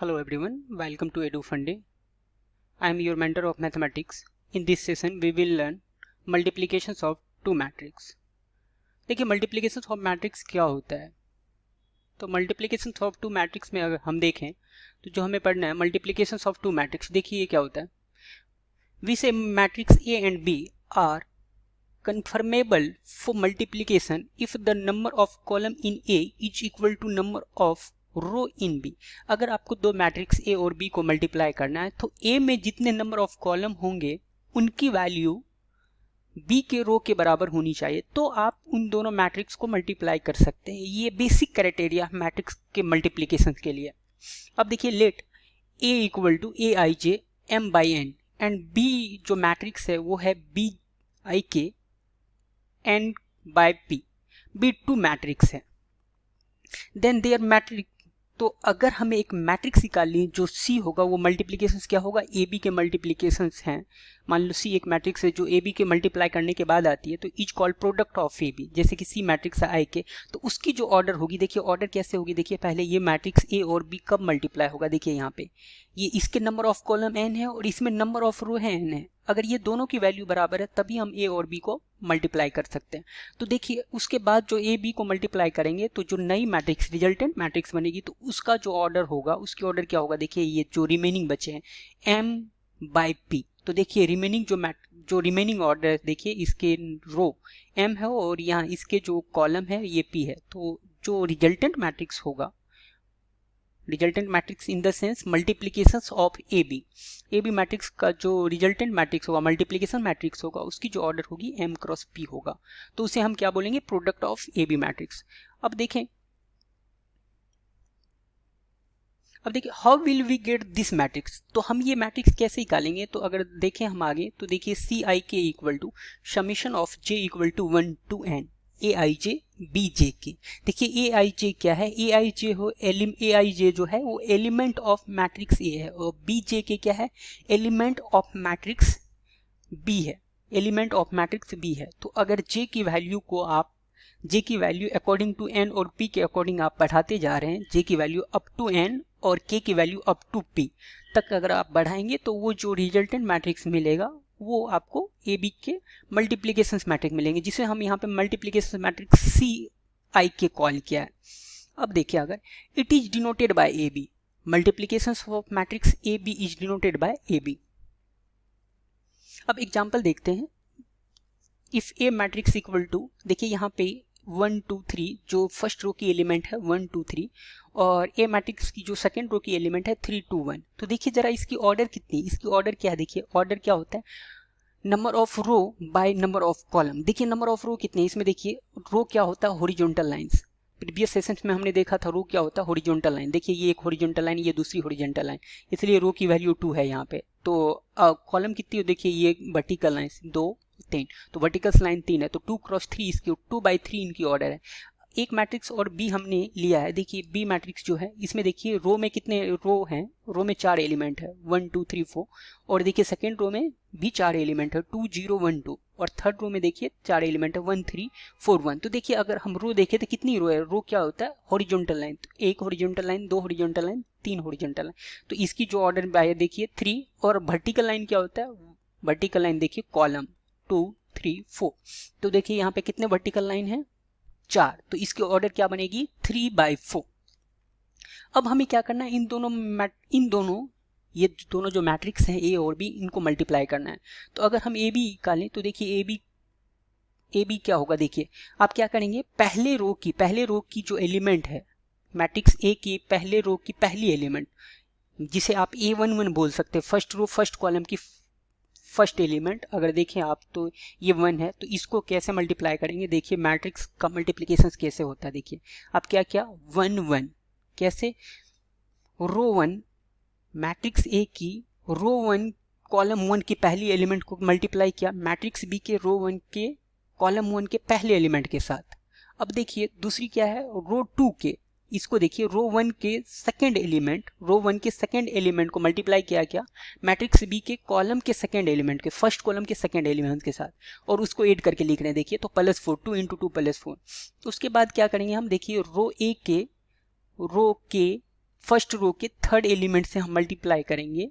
Hello everyone, welcome to EduFunday. I am your mentor of mathematics. In this session we will learn multiplications of two matrix. देखिए multiplications of matrix क्या होता है? तो multiplications of two matrix में अगर हम देखें तो जो हमें पढ़ना है multiplications of two matrix, देखिए ये क्या होता है. We say matrix A and B are confirmable for multiplication if the number of column in A is equal to number of row in B. अगर आपको दो मैट्रिक्स ए और B को मल्टीप्लाई करना है तो ए में जितने नंबर ऑफ कॉलम होंगे उनकी वैल्यू बी के रो के बराबर होनी चाहिए, तो आप उन दोनों मैट्रिक्स को मल्टीप्लाई कर सकते हैं. ये बेसिक क्राइटेरिया मैट्रिक्स के मल्टीप्लिकेशन के लिए. अब देखिए let A equal to A I J M by N and B जो मैट्रिक्स है वो है B I K N by P. B two matrix है. देन देयर मैट्रिक्स, तो अगर हमें एक मैट्रिक्स निकालनी जो सी होगा वो मल्टीप्लिकेशंस क्या होगा, ए बी के मल्टीप्लिकेशंस हैं. मान लो सी एक मैट्रिक्स है जो ए बी के मल्टीप्लाई करने के बाद आती है, तो is called product of A B. जैसे कि सी मैट्रिक्स है आई के, तो उसकी जो ऑर्डर होगी, देखिए ऑर्डर कैसे होगी. देखिए पहले ये मैट्रिक्स ए और बी कब मल्टीप्लाई होगा, देखिए यहाँ पे ये इसके नंबर ऑफ कॉलम एन है और इसमें नंबर ऑफ रो है एन है. अगर ये दोनों की वैल्यू बराबर है तभी हम ए और बी को मल्टीप्लाई कर सकते हैं. तो देखिए उसके बाद जो ए बी को मल्टीप्लाई करेंगे तो जो नई मैट्रिक्स रिजल्टेंट मैट्रिक्स बनेगी, तो उसका जो ऑर्डर होगा उसकी ऑर्डर क्या होगा. देखिए ये जो रिमेनिंग बचे हैं एम बाई पी. तो देखिए रिमेनिंग जो रिमेनिंग ऑर्डर है, देखिए इसके रो एम है और यहाँ इसके जो कॉलम है ये पी है. तो जो रिजल्टेंट मैट्रिक्स होगा, resultant matrix in the sense multiplications of A B matrix का जो रिजल्टेंट मैट्रिक्स होगा, मल्टीप्लिकेशन मैट्रिक्स होगा, उसकी जो ऑर्डर होगी एम क्रॉस पी होगा. तो उसे हम क्या बोलेंगे, product of A B matrix. अब देखें how will we get this matrix. तो हम ये मैट्रिक्स कैसे निकालेंगे, तो अगर देखें हम आगे तो देखिए C I K equal to summation of J equal to 1 to N A I J B J K. देखिए ए आई जे क्या है, ए आई जे ए आई जे जो है वो एलिमेंट ऑफ मैट्रिक्स ए है और बी जे के क्या है, एलिमेंट ऑफ मैट्रिक्स बी है, एलिमेंट ऑफ मैट्रिक्स बी है. तो अगर जे की वैल्यू को आप जे की वैल्यू अकॉर्डिंग टू एन और पी के अकॉर्डिंग आप बढ़ाते जा रहे हैं, जे की वैल्यू अप टू एन और के की वैल्यू अप टू पी तक अगर आप बढ़ाएंगे तो वो जो रिजल्टेंट मैट्रिक्स मिलेगा वो आपको ए बी के मल्टीप्लिकेशन मैट्रिक्स मिलेंगे, जिसे हम यहाँ पे मल्टीप्लिकेशन मैट्रिक्स सी आई के कॉल किया है. अब देखिए अगर it is denoted by A B, multiplication of matrix A B is denoted by A B. अब एग्जाम्पल देखते हैं. If A matrix equal to, देखिए यहाँ पे 1 2 3 जो फर्स्ट रो की एलिमेंट है 1 2 3 और ए मैट्रिक्स की जो सेकंड रो की एलिमेंट है 3 2 1. तो देखिए जरा इसकी ऑर्डर कितनी, इसकी ऑर्डर क्या है. देखिए ऑर्डर क्या होता है, number of row by number of column. देखिए नंबर ऑफ रो कितने, इसमें देखिए रो क्या होता है, हॉरिजॉन्टल लाइंस. प्रीवियस सेशंस में हमने देखा था रो क्या होता है, हॉरिजॉन्टल लाइन. देखिए ये एक हॉरिजॉन्टल लाइन, ये दूसरी हॉरिजॉन्टल लाइन, इसलिए रो की वैल्यू 2 है यहाँ पे. तो कॉलम कितनी हो, देखिए ये वर्टिकल लाइन 2 3, तो वर्टिकल लाइन 3 है, तो 2 क्रॉस 3 इसकी 2/3 इनकी ऑर्डर है. एक मैट्रिक्स और बी हमने लिया है. देखिए बी मैट्रिक्स जो है इसमें देखिए रो में कितने रो हैं, रो में 4 एलिमेंट है 1 2 3 4 और देखिए सेकेंड रो में भी 4 एलिमेंट है 2 0 1 2 और थर्ड रो में देखिए 4 एलिमेंट है 1 3 4 1. तो देखिए अगर हम रो देखें तो कितनी रो है, रो क्या होता है, हॉरिजॉन्टल लाइन. तो एक हॉरिजॉन्टल लाइन, दो हॉरिजॉन्टल लाइन, तीन हॉरिजॉन्टल लाइन. तो इसकी जो ऑर्डर है देखिए 3. और वर्टिकल लाइन क्या होता है, वर्टिकल लाइन देखिए कॉलम 2 3 4. तो देखिए यहाँ पे कितने वर्टिकल लाइन है, 4. तो इसकी ऑर्डर क्या बनेगी, 3/4. अब हमें क्या करना है, इन दोनों ये दोनों जो मैट्रिक्स हैं ए और बी, इनको मल्टीप्लाई करना है. तो अगर हम ए बी निकालें तो देखिए ए बी क्या होगा. देखिए आप क्या करेंगे, पहले रो की जो एलिमेंट है मैट्रिक्स ए की पहले रो की पहली एलिमेंट, जिसे आप A11 बोल सकते हैं, फर्स्ट रो फर्स्ट कॉलम की फर्स्ट एलिमेंट. अगर देखें आप तो ये 1 है, तो इसको कैसे मल्टीप्लाई करेंगे, देखिए मैट्रिक्स का मल्टीप्लिकेशन कैसे होता है. देखिए आप क्या 1 1 कैसे, रो 1 मैट्रिक्स ए की रो 1 कॉलम 1 की पहली एलिमेंट को मल्टीप्लाई किया मैट्रिक्स बी के रो 1 के कॉलम 1 के पहले एलिमेंट के साथ. अब देखिए दूसरी क्या है, रो 2 के, इसको देखिए रो 1 के सेकंड एलिमेंट को मल्टीप्लाई किया क्या, मैट्रिक्स बी के कॉलम के सेकंड एलिमेंट के, फर्स्ट कॉलम के सेकंड एलिमेंट के साथ, और उसको ऐड करके लिख रहे हैं. देखिए तो +4 2 × 2 +4. तो उसके बाद क्या करेंगे हम, देखिए रो के फर्स्ट रो के थर्ड एलिमेंट से हम मल्टीप्लाई करेंगे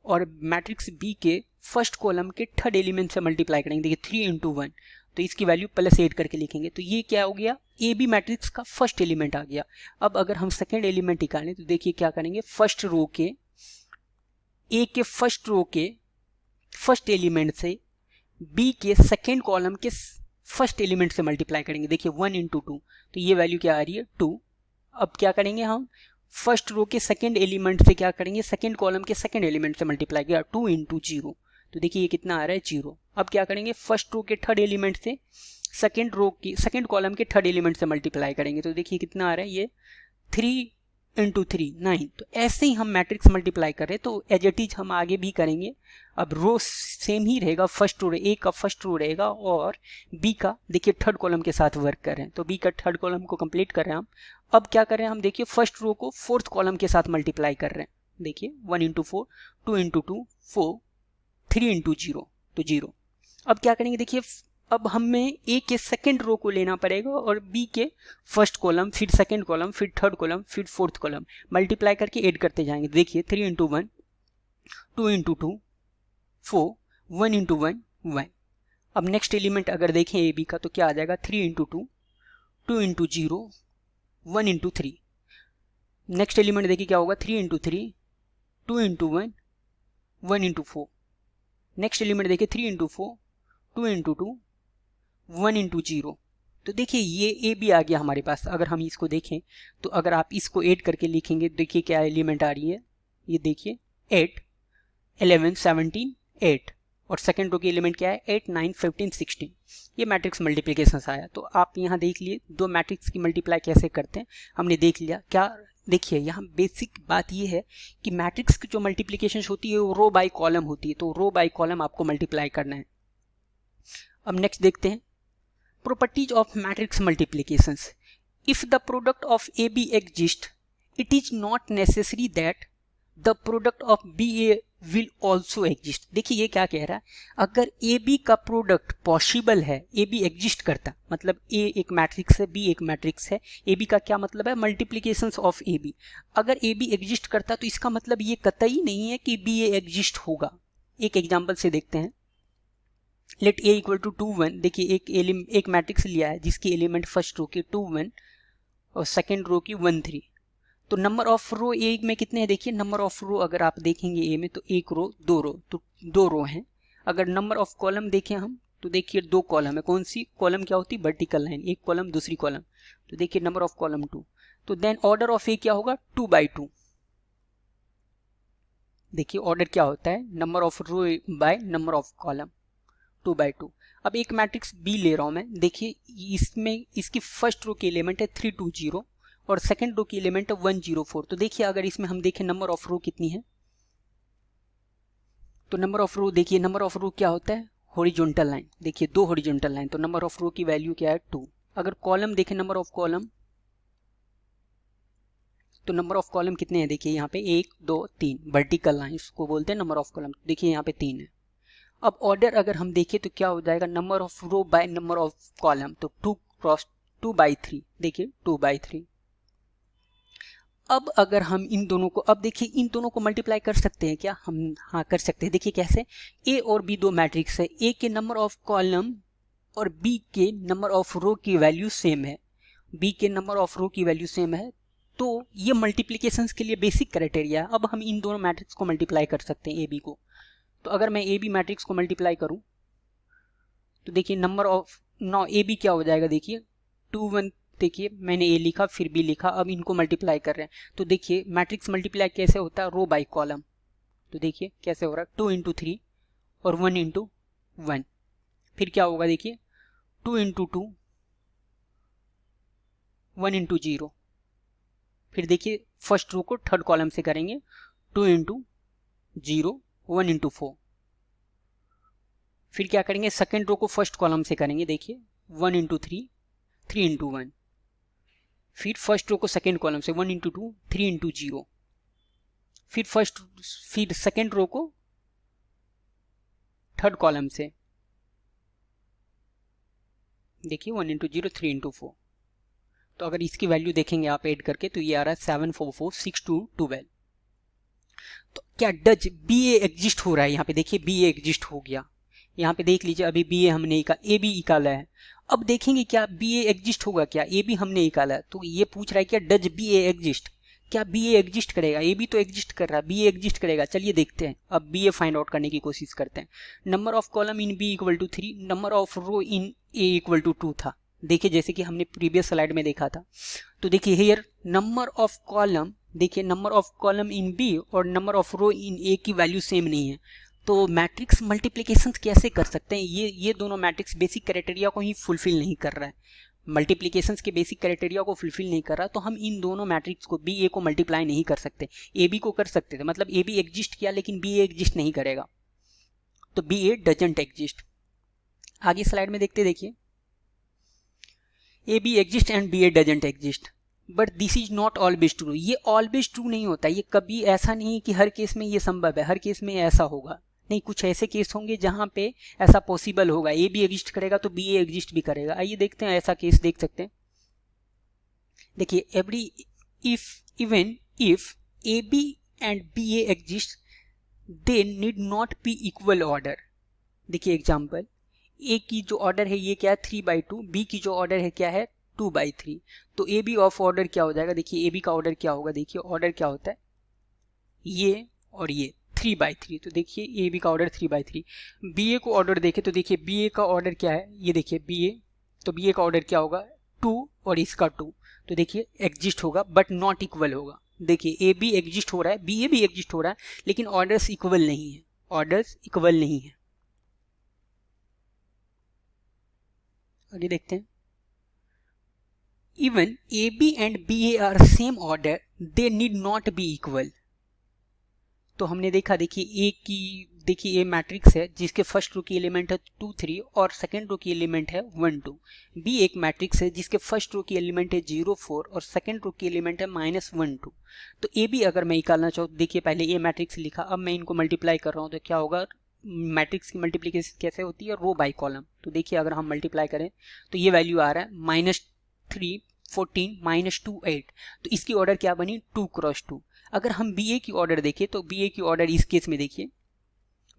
और मैट्रिक्स बी के फर्स्ट कॉलम के थर्ड एलिमेंट से मल्टीप्लाई करेंगे। देखिए 3 × 1 तो इसकी वैल्यू +8 करके लिखेंगे। तो ये क्या हो गया, ए बी मैट्रिक्स का फर्स्ट एलिमेंट आ गया। अब अगर हम सेकेंड एलिमेंट निकालें तो देखिए क्या करेंगे, फर्स्ट रो के ए के फर्स्ट रो के फर्स्ट एलिमेंट से बी के सेकेंड कॉलम के फर्स्ट एलिमेंट से मल्टीप्लाई करेंगे। देखिए 1 × 2 तो ये वैल्यू क्या आ रही है 2। अब क्या करेंगे हम, फर्स्ट रो के सेकेंड एलिमेंट से क्या करेंगे, सेकेंड कॉलम के सेकेंड एलिमेंट से मल्टीप्लाई किया 2 × 0 तो देखिए ये कितना आ रहा है 0। अब क्या करेंगे, फर्स्ट रो के थर्ड एलिमेंट से सेकेंड रो की सेकेंड कॉलम के थर्ड एलिमेंट से मल्टीप्लाई करेंगे तो देखिए कितना आ रहा है ये 3 × 3 9। तो ऐसे ही हम मैट्रिक्स मल्टीप्लाई कर रहे हैं, तो एज इट इज हम आगे भी करेंगे। अब रो सेम ही रहेगा, फर्स्ट रो ए का फर्स्ट रो रहेगा और बी का देखिए थर्ड कॉलम के साथ वर्क कर रहे हैं, तो बी का थर्ड कॉलम को कंप्लीट कर रहे हैं हम। अब क्या कर रहे हैं हम, देखिए फर्स्ट रो को फोर्थ कॉलम के साथ मल्टीप्लाई कर रहे हैं। देखिए 1 × 4 2 × 2 4 3 × 0 तो 0। अब क्या करेंगे, देखिए अब हमें ए के सेकेंड रो को लेना पड़ेगा और बी के फर्स्ट कॉलम, फिर सेकेंड कॉलम, फिर थर्ड कॉलम, फिर फोर्थ कॉलम मल्टीप्लाई करके ऐड करते जाएंगे। देखिए 3 × 1 2 × 2 4 1 × 1 1। अब नेक्स्ट एलिमेंट अगर देखें ए बी का तो क्या आ जाएगा, 3 × 2 2 × 0 1 × 3। नेक्स्ट एलिमेंट देखिए क्या होगा, 3 × 3 2 × 1 1 × 4। नेक्स्ट एलिमेंट देखिए 3 × 4 2 × 2 1 × 0। तो देखिए ये ए बी आ गया हमारे पास। अगर हम इसको देखें तो अगर आप इसको ऐड करके लिखेंगे देखिए क्या एलिमेंट आ रही है, ये देखिए 8 11 17 8 और सेकेंड रो की एलिमेंट क्या है 8 9 15 16। ये मैट्रिक्स मल्टीप्लिकेशन आया। तो आप यहाँ देख लिए दो मैट्रिक्स की मल्टीप्लाई कैसे करते हैं हमने देख लिया। क्या देखिए यहाँ बेसिक बात ये है कि मैट्रिक्स की जो मल्टीप्लिकेशन होती है वो रो बाय कॉलम होती है, तो रो बाय कॉलम आपको मल्टीप्लाई करना है। अब नेक्स्ट देखते हैं properties of matrix multiplications. If the product of AB exists, it is not necessary that the product of BA will also exist. देखिए ये क्या कह रहा है, अगर AB का प्रोडक्ट पॉसिबल है, AB एग्जिस्ट करता, मतलब A एक मैट्रिक्स है B एक मैट्रिक्स है, AB का क्या मतलब है, मल्टीप्लिकेशंस ऑफ AB। अगर AB एग्जिस्ट करता तो इसका मतलब ये कतई नहीं है कि BA एग्जिस्ट होगा। एक एग्जांपल से देखते हैं, लेट ए इक्वल टू 2 1। देखिए एक मैट्रिक्स लिया है जिसकी एलिमेंट फर्स्ट रो की 2 1 और सेकेंड रो की 1 3। तो नंबर ऑफ रो ए में कितने हैं, देखिए नंबर ऑफ रो अगर आप देखेंगे ए में तो एक रो दो रो, तो 2 रो हैं। अगर नंबर ऑफ कॉलम देखें हम तो देखिए 2 कॉलम है। कौन सी कॉलम क्या होती है, वर्टिकल लाइन, एक कॉलम दूसरी कॉलम, तो देखिए नंबर ऑफ कॉलम 2। तो देन ऑर्डर ऑफ ए क्या होगा 2/2। देखिए ऑर्डर क्या होता है, number of row by number of column 2/2। अब एक मैट्रिक्स बी ले रहा हूं मैं, देखिए इसमें इसकी फर्स्ट रो की एलिमेंट है 3 2 0 और सेकंड रो की एलिमेंट है 1 0 4। तो देखिए अगर इसमें हम देखें नंबर ऑफ रो कितनी है, तो नंबर ऑफ रो देखिए नंबर ऑफ रो क्या होता है, हॉरिजॉन्टल लाइन। देखिए 2 हॉरिजॉन्टल लाइन, तो नंबर ऑफ रो की वैल्यू क्या है 2। अगर कॉलम देखें नंबर ऑफ कॉलम, तो नंबर ऑफ कॉलम कितने हैं, देखिए यहाँ पे 1 2 3 वर्टिकल लाइंस को बोलते हैं नंबर ऑफ कॉलम। देखिए यहाँ पे 3 है। अब ऑर्डर अगर हम देखें तो क्या हो जाएगा, number of row by number of column, तो 2 क्रॉस 2/3। देखिए 2/3। अब अगर हम इन दोनों को, अब देखिए इन दोनों को मल्टीप्लाई कर सकते हैं क्या, हम हाँ कर सकते हैं। देखिए कैसे, ए और बी दो मैट्रिक्स है, ए के नंबर ऑफ कॉलम और बी के नंबर ऑफ रो की वैल्यू सेम है, बी के नंबर ऑफ रो की वैल्यू सेम है, तो ये मल्टीप्लिकेशंस के लिए बेसिक क्राइटेरिया है। अब हम इन दोनों मैट्रिक्स को मल्टीप्लाई कर सकते हैं ए बी को। तो अगर मैं ए बी मैट्रिक्स को मल्टीप्लाई करूं तो देखिए नंबर ऑफ नौ ए बी क्या हो जाएगा, देखिए 2 1। देखिए मैंने ए लिखा फिर बी लिखा, अब इनको मल्टीप्लाई कर रहे हैं। तो देखिए मैट्रिक्स मल्टीप्लाई कैसे होता है, रो बाय कॉलम। तो देखिए कैसे हो रहा है 2 × 3 और 1 × 1। फिर क्या होगा, देखिए 2 × 2 1 × 0। फिर देखिए फर्स्ट रो को थर्ड कॉलम से करेंगे, 2 × 0 1 × 4। फिर क्या करेंगे, सेकेंड रो को फर्स्ट कॉलम से करेंगे, देखिए 1 × 3 3 × 1। फिर फर्स्ट रो को सेकेंड कॉलम से 1 × 2 3 × 0। फिर सेकेंड रो को थर्ड कॉलम से देखिए 1 × 0 3 × 4। तो अगर इसकी वैल्यू देखेंगे आप ऐड करके तो ये आ रहा है 7446212। तो क्या डज बी ए एग्जिस्ट हो रहा है? यहाँ पे देखिए बी ए एग्जिस्ट हो गया। यहाँ पे देख लीजिए अभी बी ए हमने ए बी निकाला है। अब देखेंगे क्या बी ए एग्जिस्ट होगा, क्या ए बी हमने निकाला है। तो ये पूछ रहा है क्या डज बी ए एग्जिस्ट, क्या बी ए एग्जिस्ट करेगा? ए बी तो एग्जिस्ट कर रहा है, बी ए एग्जिस्ट करेगा। चलिए देखते हैं, अब बी ए फाइंड आउट करने की कोशिश करते हैं। Number of column in B equal to 3, number of row in A equal to 2 था। देखिए जैसे कि हमने प्रीवियस स्लाइड में देखा था। तो देखिए हियर नंबर ऑफ कॉलम, देखिए number of column in B और number of row in A की वैल्यू सेम नहीं है। तो मैट्रिक्स मल्टीप्लिकेशन कैसे कर सकते हैं? ये दोनों मैट्रिक्स बेसिक क्राइटेरिया को ही फुलफिल नहीं कर रहा है, मल्टीप्लिकेशंस के बेसिक क्राइटेरिया को फुलफिल नहीं कर रहा। तो हम इन दोनों मैट्रिक्स को बी ए को मल्टीप्लाई नहीं कर सकते। ए बी को कर सकते थे, मतलब ए बी एग्जिस्ट किया लेकिन बी ए एग्जिस्ट नहीं करेगा, तो बी ए डजंट एग्जिस्ट। आगे स्लाइड में देखते, देखिए A B exist and B A doesn't exist, but this is not always true. ये ऑलवेज ट्रू नहीं होता, ये कभी ऐसा नहीं है कि हर केस में ये संभव है, हर केस में ऐसा होगा नहीं। कुछ ऐसे केस होंगे जहां पे ऐसा पॉसिबल होगा, ए बी एग्जिस्ट करेगा तो बी ए एग्जिस्ट भी करेगा। आइए देखते हैं, ऐसा केस देख सकते हैं। देखिए every even if A B and B A exist they need not be equal order. देखिए एग्जाम्पल, ए की जो ऑर्डर है ये क्या है 3/2, बी की जो ऑर्डर है क्या है 2/3। तो ए बी ऑफ ऑर्डर क्या हो जाएगा? देखिए ए बी का ऑर्डर क्या होगा, देखिए ऑर्डर क्या होता है ये और ये 3/3। तो देखिए ए बी का ऑर्डर 3/3। बी ए को ऑर्डर देखे तो देखिए बी ए का ऑर्डर क्या है, ये देखिए बी ए, तो बी ए का ऑर्डर क्या होगा 2 और इसका 2। तो देखिए एग्जिस्ट होगा बट नॉट इक्वल होगा। देखिए ए बी एग्जिस्ट हो रहा है, बी ए भी एग्जिस्ट हो रहा है, लेकिन ऑर्डर्स इक्वल नहीं है, ऑर्डर्स इक्वल नहीं है। आगे देखते हैं, even A B and B A are same order they need not be equal. तो हमने देखा, देखिए ए की, देखिए ए मैट्रिक्स है जिसके फर्स्ट रो की एलिमेंट है 2 3 और सेकंड रो की एलिमेंट है 1 2। बी एक मैट्रिक्स है जिसके फर्स्ट रो की एलिमेंट है 0 4 और सेकंड रो की एलिमेंट है -1 2। तो ए बी अगर मैं निकालना चाहूँ, देखिए पहले ए मैट्रिक्स लिखा, अब मैं इनको मल्टीप्लाई कर रहा हूँ तो क्या होगा, मैट्रिक्स की मल्टीप्लिकेशन कैसे होती है, रो बाय कॉलम। तो देखिए अगर हम मल्टीप्लाई करें तो ये वैल्यू आ रहा है -3 14 -2 8। तो इसकी ऑर्डर क्या बनी 2 क्रॉस 2। अगर हम बी ए की ऑर्डर देखें तो बी ए की ऑर्डर इस केस में देखिए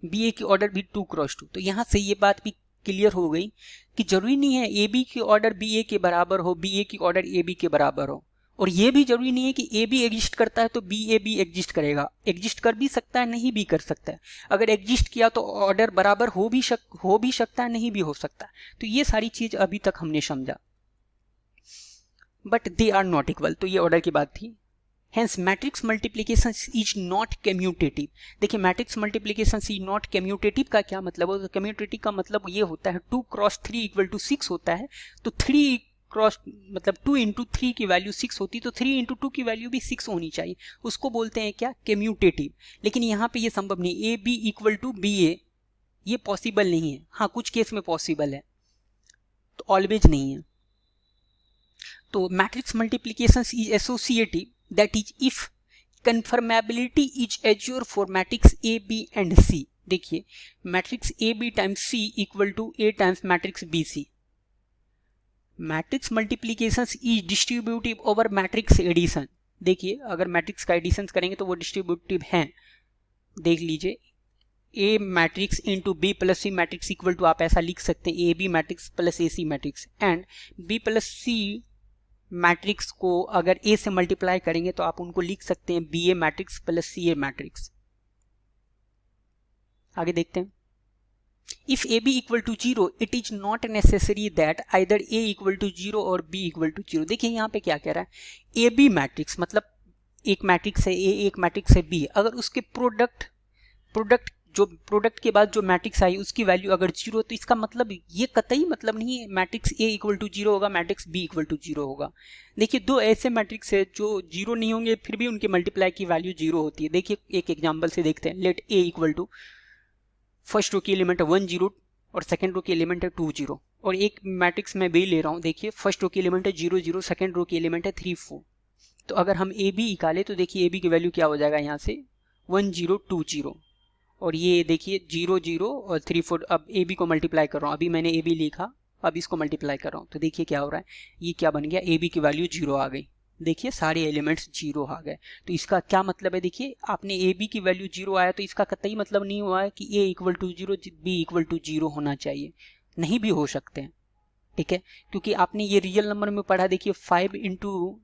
बी ए की ऑर्डर भी 2 क्रॉस 2। तो यहाँ से ये बात भी क्लियर हो गई कि जरूरी नहीं है ए बी की ऑर्डर बी ए के बराबर हो, बी ए की ऑर्डर ए बी के बराबर हो, और ये भी जरूरी नहीं है कि ए बी एग्जिस्ट करता है तो बी ए भी एग्जिस्ट करेगा। एग्जिस्ट कर भी सकता है, नहीं भी कर सकता है। अगर एग्जिस्ट किया तो ऑर्डर बराबर हो भी सकता है, नहीं भी हो सकता। तो ये सारी चीज अभी तक हमने समझा, but they are not equal. तो ये ऑर्डर की बात थी। Hence matrix multiplication is not commutative। देखिए matrix multiplication is not commutative का क्या मतलब है? तो कम्यूटेटिव का मतलब ये होता है 2 क्रॉस 3 इक्वल टू 6 होता है। तो 3 क्रॉस मतलब 2 इंटू 3 की वैल्यू 6 होती, तो 3 इंटू 2 की वैल्यू भी 6 होनी चाहिए, उसको बोलते हैं क्या, कम्यूटेटिव। लेकिन यहाँ पे ये संभव नहीं, A B equal to B A, ये पॉसिबल नहीं है। हाँ कुछ केस में पॉसिबल है, तो ऑलवेज नहीं है। तो matrix multiplication is associative, that is if conformability is assured for matrix A, B and C। देखिए matrix A B times C equal to A times matrix B C। Matrix multiplication is distributive over matrix addition. देखिए अगर matrix का addition करेंगे तो वो distributive है। देख लीजिए A matrix into B plus C matrix equal to, आप ऐसा लिख सकते हैं A B matrix plus A C matrix, and B plus C matrix को अगर ए से मल्टीप्लाई करेंगे तो आप उनको लिख सकते हैं B A matrix plus C A matrix. आगे देखते हैं, if A B equal to 0 it is not necessary that either A equal to 0 और बी इक्वल टू 0। देखिए यहाँ पे क्या कह रहा है, ए बी मैट्रिक्स मतलब एक मैट्रिक्स है ए, एक मैट्रिक्स है बी, अगर उसके प्रोडक्ट के बाद जो मैट्रिक्स आई उसकी वैल्यू अगर 0, तो इसका मतलब ये कतई मतलब नहीं है मैट्रिक्स ए इक्वल टू 0 होगा, मैट्रिक्स बी इक्वल टू 0 होगा। देखिए दो ऐसे मैट्रिक्स है जो 0 नहीं होंगे फिर भी उनके मल्टीप्लाई की वैल्यू 0 होती है। देखिए एक एग्जांपल से देखते हैं, let A equal to first row की एलिमेंट है 1 0 और सेकंड रो की एलिमेंट है 2 0, और एक मैट्रिक्स मैं बी ले रहा हूँ। देखिए फर्स्ट रो की एलिमेंट है 0 0, सेकंड रो की एलिमेंट है 3 4। तो अगर हम ए बी निकाले तो देखिए ए बी की वैल्यू क्या हो जाएगा, यहाँ से 1 0 2 0, और ये देखिए 0 0 और 3 4। अब ए बी को मल्टीप्लाई कर रहा हूँ, अभी मैंने ए बी लिखा अब इसको मल्टीप्लाई कर रहा हूँ तो देखिए क्या हो रहा है, ये क्या बन गया, ए बी की वैल्यू 0 आ गई। देखिए सारे एलिमेंट्स 0 आ गए। तो इसका क्या मतलब है, देखिए आपने ए बी की वैल्यू 0 आया तो इसका कतई मतलब नहीं हुआ है कि A equal to 0 B equal to 0 होना चाहिए, नहीं भी हो सकते हैं, ठीक है, क्योंकि आपने ये रियल नंबर में पढ़ा। देखिए 5 इंटू,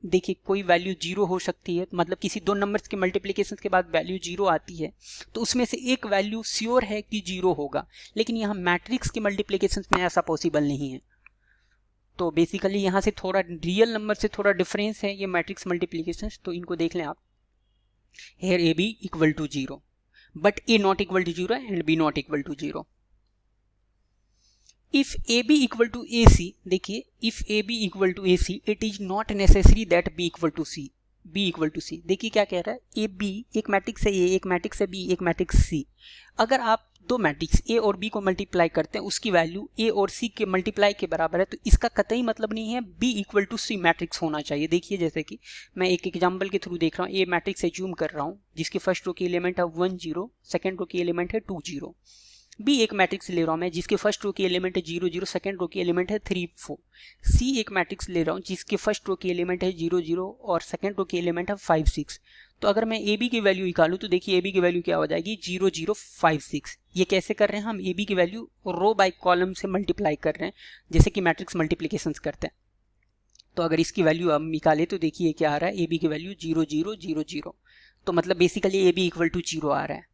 देखिए कोई वैल्यू 0 हो सकती है, मतलब किसी दो नंबर्स के मल्टीप्लिकेशन के बाद वैल्यू 0 आती है तो उसमें से एक वैल्यू श्योर है कि 0 होगा, लेकिन यहाँ मैट्रिक्स के मल्टीप्लिकेशन में ऐसा पॉसिबल नहीं है। तो बेसिकली यहाँ से थोड़ा रियल नंबर से थोड़ा डिफरेंस है ये मैट्रिक्स मल्टीप्लिकेशन, तो इनको देख लें आप। Here A B equal to 0 but A not equal to 0 and B not equal to 0। if AB equal to AC, देखिए if AB equal to AC it is not necessary that B equal to C, B equal to C। देखिए क्या कह रहा है, AB एक matrix है, A एक matrix है, B एक मैट्रिक्स C। अगर आप दो मैट्रिक्स A और B को मल्टीप्लाई करते हैं, उसकी वैल्यू A और C के मल्टीप्लाई के बराबर है, तो इसका कतई मतलब नहीं है B equal to C matrix होना चाहिए। देखिए जैसे कि मैं एक एग्जाम्पल के थ्रू देख रहा हूँ, A मैट्रिक्स एज्यूम कर रहा हूँ जिसके फर्स्ट रो की एलिमेंट है 1 0, सेकेंड रो की एलिमेंट है 2 0। बी एक मैट्रिक्स ले रहा हूं मैं जिसके फर्स्ट रो की एलिमेंट है 0 0, सेकंड रो की एलिमेंट है 3 4। सी एक मैट्रिक्स ले रहा हूं जिसके फर्स्ट रो की एलिमेंट है 0 0 और सेकंड रो की एलिमेंट है 5 6। तो अगर मैं ए बी की वैल्यू निकालूं तो देखिए ए बी की वैल्यू क्या हो जाएगी, 0 0 5 6। ये कैसे कर रहे हैं, हम ए बी की वैल्यू रो बाय कॉलम से मल्टीप्लाई कर रहे हैं जैसे कि मैट्रिक्स मल्टीप्लिकेशन करते हैं। तो अगर इसकी वैल्यू हम निकाले तो देखिए क्या आ रहा है, ए बी की वैल्यू 0 0 0 0, तो मतलब basically A B equal to 0 आ रहा है।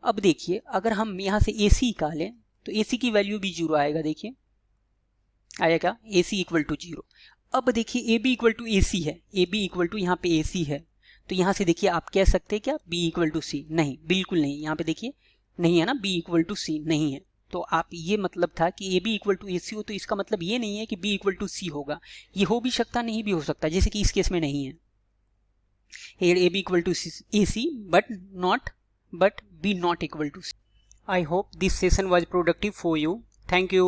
अब देखिए अगर हम यहाँ से AC निकालें तो AC की वैल्यू भी 0 आएगा। देखिए आएगा AC इक्वल टू 0। अब देखिए AB इक्वल टू AC है, AB इक्वल टू यहाँ पे AC है, तो यहाँ से देखिए आप कह सकते हैं क्या B इक्वल टू C, नहीं बिल्कुल नहीं, यहाँ पे देखिए नहीं है ना, B इक्वल टू C नहीं है। तो आप ये मतलब था कि AB इक्वल टू AC हो, तो इसका मतलब ये नहीं है कि B इक्वल टू C होगा। ये हो भी सकता नहीं भी हो सकता, जैसे कि इस केस में नहीं है। Here AB equal to AC but B not equal to C. I hope this session was productive for you. Thank you.